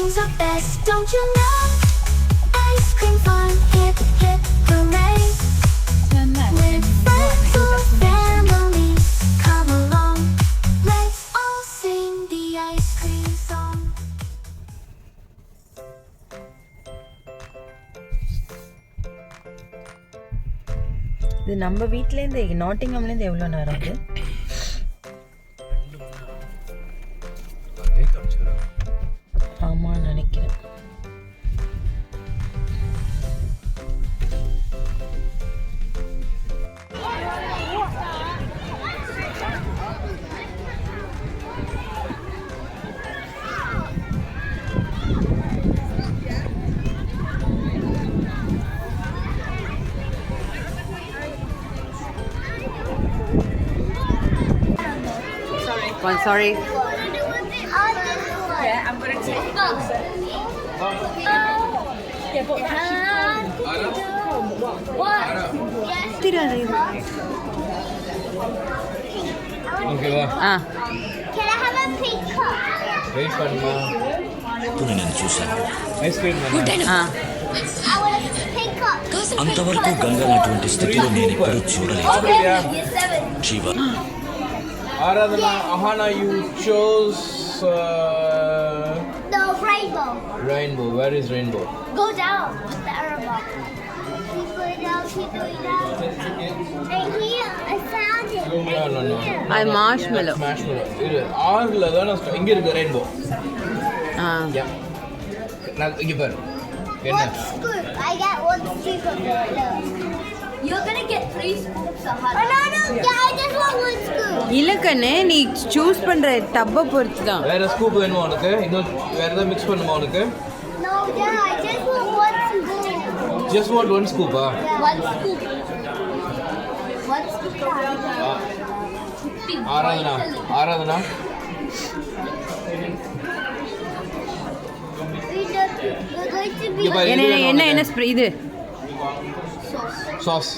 cream's the best, don't you know? Ice cream fun, hip hip hooray! With friends or family, come along. Let's all sing the ice cream song. இது நம்ம வீட்டிலேருந்து நாட்டிங்கம்லேருந்து எவ்வளோ நேரம் அது? ஆமாம் நினைக்கிறேன். Sorry. Yeah, I'm gonna take it. Yeah, but ஓகேவா? Can I have a pink cup? Wait பண்ணுமா? నేను చూశాను. Ice cream I want a pink cup. అంతవరకు గంగా అటువంటి స్థితిలో నేను ఎప్పుడూ చూడలేదు. Yes, 7. శివ ఆరాధన, Ahana, you chose The rainbow. rainbow. Where is rainbow? Go down with the arrow mark. Keep going down, keep going down. Right here, I found it. No, no, no. அது marshmallow. Marshmallow. இது ஆறுல தான் இங்க இருக்கு rainbow. Yeah. நான் இங்க பாரு. என்ன? One scoop. I got one scoop of it. You're gonna get 3 scoops of honey. Oh, no, yeah, I just want 1 scoop. இல்லக்கண்ணே, நீ சூஸ் பண்ற டப்பை பொறுத்து தான். வேற ஸ்கூப் வேணுமா உனக்கு? இன்னும் வேற ஏதாவது மிக்ஸ் பண்ணுமா உனக்கு? No, yeah, I just want 1 scoop. Just want 1 scoop, ah? 1 scoop. 1 scoop. Aradhana, Aradhana. We're going to be இங்க பாரு, என்ன என்ன என்ன ஸ்ப்ரே இது? sauce.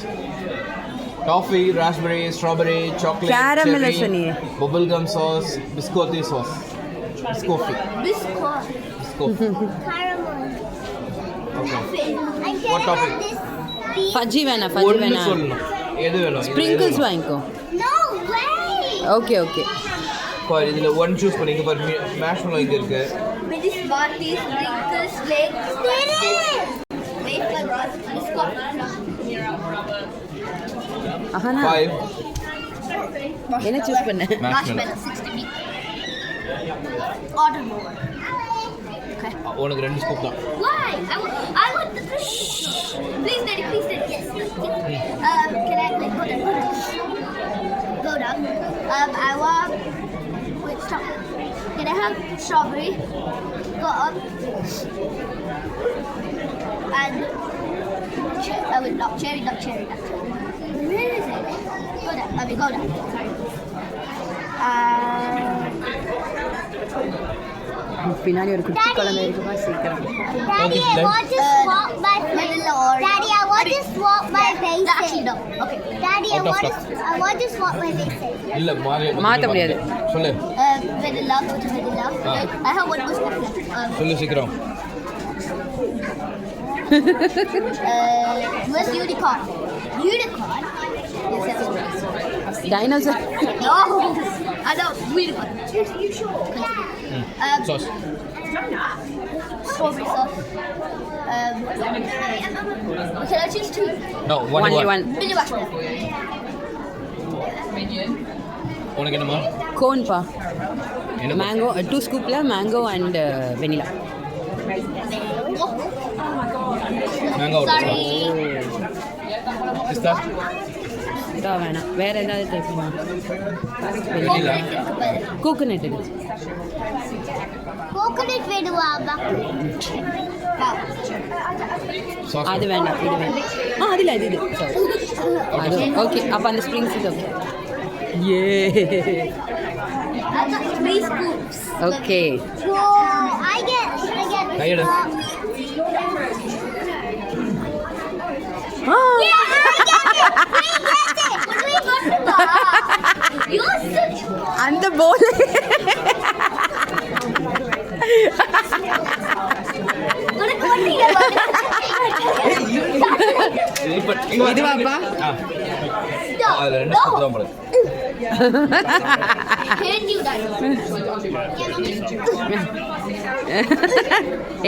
Toffee, raspberry, strawberry, chocolate, Caramel cherry, சொன்னியே. bubble gum sauce, biscotti sauce. Biscotti. biscuit. Biscotti. Caramel. Okay. I What can topping? have this. Beef. ஃபஜ்ஜி வேணாம், ஃபஜ்ஜி ஒன்னு வேணாம். சொல்லணும். எது வேணும்? ஸ்ப்ரிங்கிள்ஸ் வாங்கிக்கோ. No way. Okay okay. பாரு, இதுல ஒன் சூஸ் பண்ணி. இங்க பாரு, marshmallow இங்க இருக்கு. Mini Smarties, Snickers, Flakes. Wafer, biscuit. Ahana 5 என்ன சூஸ் பண்ண? marshmallow. 60 meat. Order more. Okay. உனக்கு 2 ஸ்கூப் தான். Why? I want the fish. Please, Daddy, please, Daddy. Yes. Can I like go down? Go down. I want. Wait, stop. Can I have strawberry? Go up. And not cherry, not cherry, not cherry. Where is it? Go down. Go down. Sorry. பின்னாடி ஒரு குட்டி குழந்தை இருக்குமா, சீக்கிரம். Daddy, I want to swap my Daddy, I want to swap my basic. Actually, no. Okay. Daddy, I want to swap my basic. இல்ல மாத்த முடியாது. சொல்லு. Vanilla, go to vanilla. I have one more scoop. சொல்லு சீக்கிரம். Where's unicorn? Unicorn? Yes, that's dinosaur. No. I know, unicorn. You sure? Sauce. Strawberry sauce. Can I choose 2? No, Only one. one. Mini marshmallow. உனக்கு என்னமா? கோன்பா. என்ன? Mango 2 ஸ்கூப்ல mango and vanilla. Mango. Sorry. பிஸ்தா. இதா வேணாம், வேற ஏதாவது டைப் பண்ணு. வெனிலா. கோகனட் இருக்கு. கோகனட் வேணுமா? Sauce. அது வேண்டாம், இது வேண்டாம். அதில் இது சாரி அது ஓகே. அப்போ அந்த ஸ்ப்ரிங்ஸ் இது okay. A I got 3 scoops. Okay. Whoa, I get. கையெடு. ஆ Yeah, I get it. We get it. What do we got to buy? You're such. அந்த போல் சூப்பர். இங்க வா. இதுவாப்பா? ஆ. Stop. அதுல 2 ஸ்டெப் தான் போடுது. Hate you, Daddy.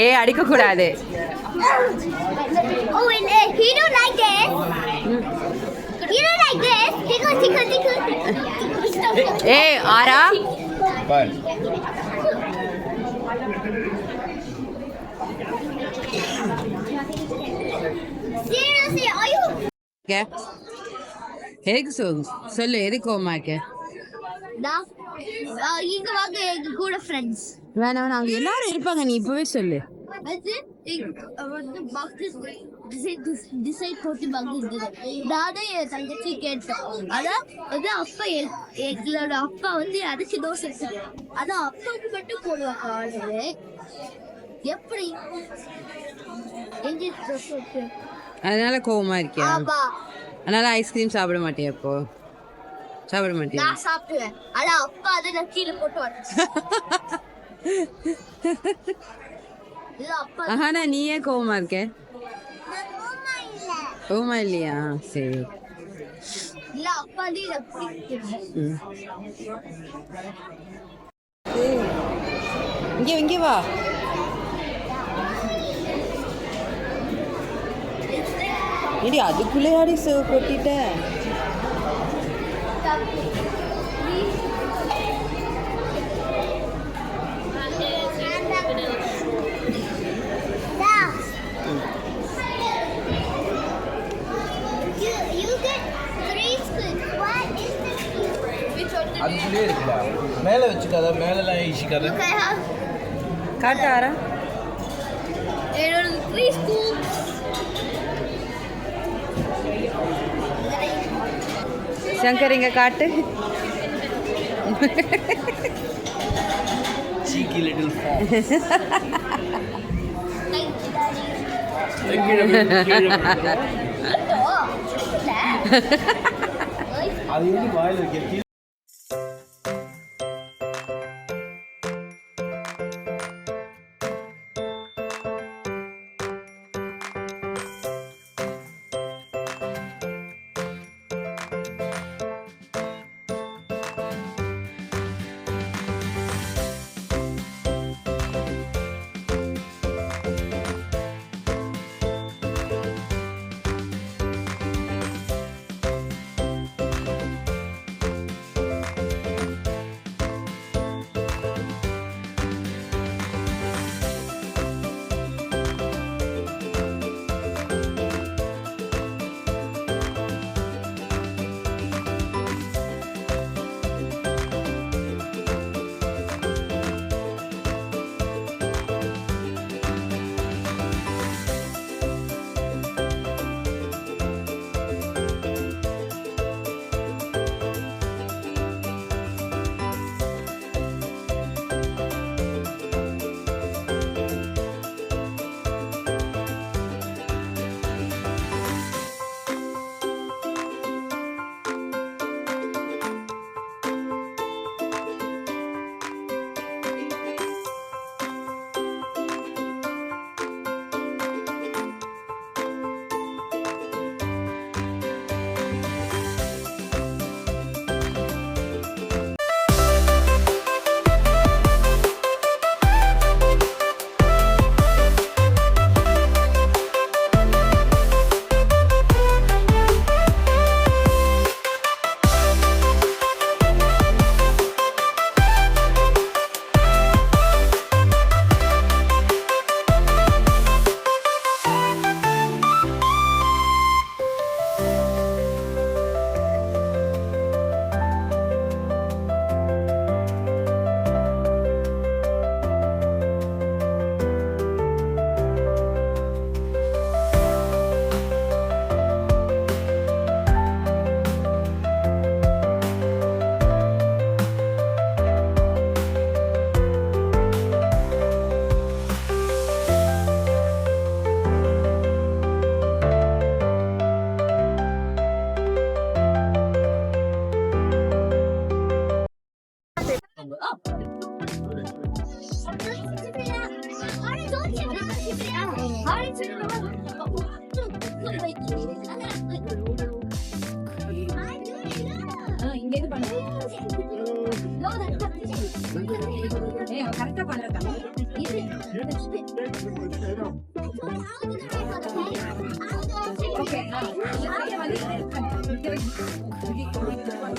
ஏய் அடிக்க கூடாது. Oh, and he don't like this. He don't like this. Tickle. Stop. ஏய் ஆரா பாரு. Seriously, are you? எதுக்கு சொல்லு எதுக்கு கோவமா இருக்க? இங்க வாங்க எங்க கூட ஃப்ரெண்ட்ஸ். வேணாம் அங்க எல்லாரும் இருப்பாங்க, நீ இப்பவே சொல்லு. அது வந்து பாக்ஸ் டிசைட் போட்டு வாங்கிட்டு நானே என் தங்கச்சி கேட்டோம். அதான் வந்து அப்பா எங்களோட அப்பா வந்து அதுக்கு தோசை அதான் அப்பாவுக்கு மட்டும் போடுவாங்க ஆர்டரு. எப்படி எங்க தோசை? அதனால கோவமா இருக்கியா? ஆமா, அதனால ஐஸ்கிரீம் சாப்பிட மாட்டியா? இப்போ சாப்பிட மாட்டியா? நான் சாப்பிடுவேன். ஆனா அப்பா அதை நான் கீழே போட்டு வரேன். இல்ல அப்பா ஆனா நீ ஏன் கோவமா இருக்க? கோவமா இல்லையா? சரி. இல்ல அப்பா வந்து இதை பிடிக்கும். இங்க வா. இடி அதுக்குள்ளே ஆடி கொட்டிட்ட. அதுக்குள்ளே இருக்குடா. மேலே வச்சுக்காத, மேலெல்லாம் ஈசிக்காத. காட்டு ஆரா. என்னோட 3 scoops. சங்கர் இங்க காட்டு. Cheeky little fox. அது எப்படி வாயில வைக்க?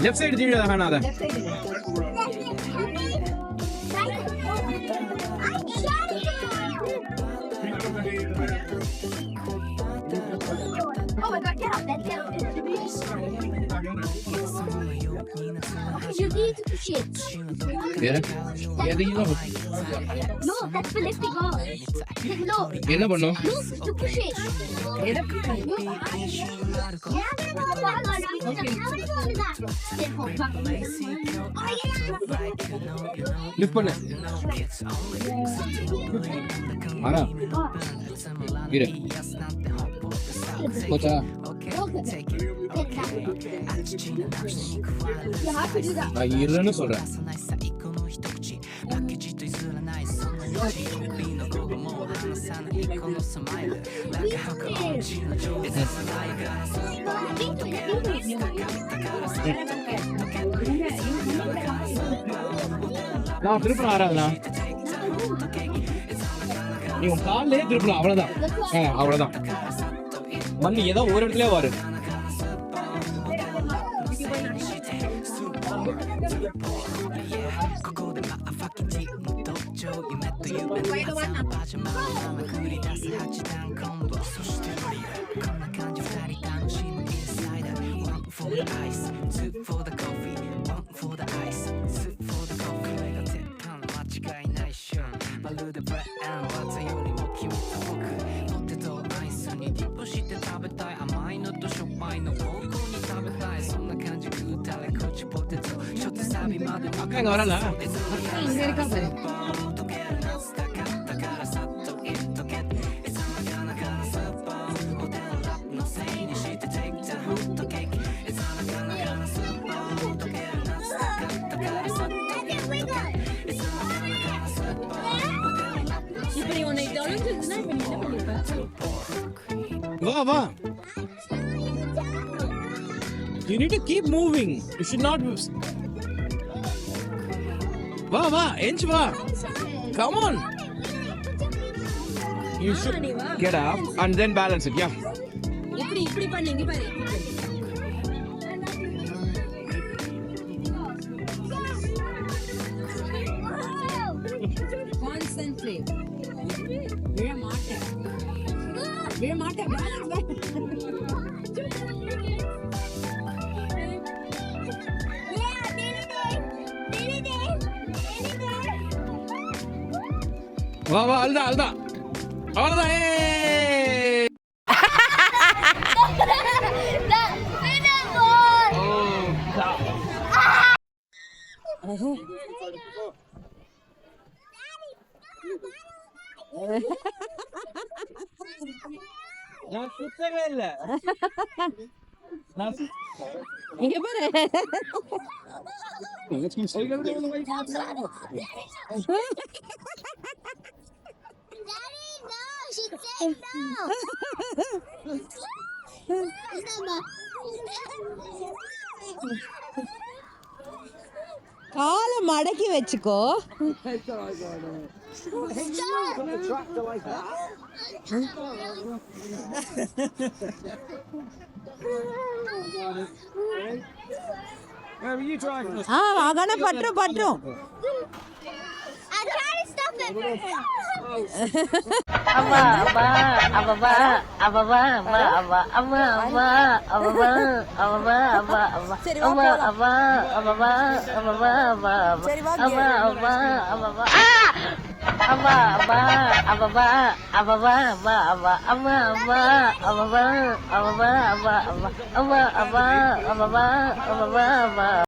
லெஃப்ட் சைடு தீவிர வேணாம் அதை. Oh my god, get up then, get up. You need to push it. எதையும் No, that's the lifting off. No, என்ன பண்ணும்? no, to push it. Lift பண்ணு. ஆனா இரு போச்சா? நான் இருன்னு சொல்றேன். நான் திருப்பலாம் ஆறாதுண்ணா. நீ உன் காலிலே திருப்பலாம், அவ்வளவுதான். அவ்வளவுதான். மண்ணு ஏதோ ஒரு இடத்துல வரு. அக்கா இங்க வரல. இங்க இருக்கா பாரு. இப்படி உன்னை தொலைஞ்சிருச்சுன்னா இப்ப நீ என்ன பண்ணிருப்ப? வா வா. You need to keep moving. You should not. வா வா, inch வா. Come on. You should get up and then balance it. Yeah. இப்படி பண்ணு, இங்க பாரு. Concentrate. விழ மாட்டேன். வா வா, அவ்வளோதான். அவ்வளோதான். நான் சுத்தவே இல்ல. இங்க பாரு. கால மடக்கி வச்சுக்கோ. ஆகான பற்றும். I tried to stop it.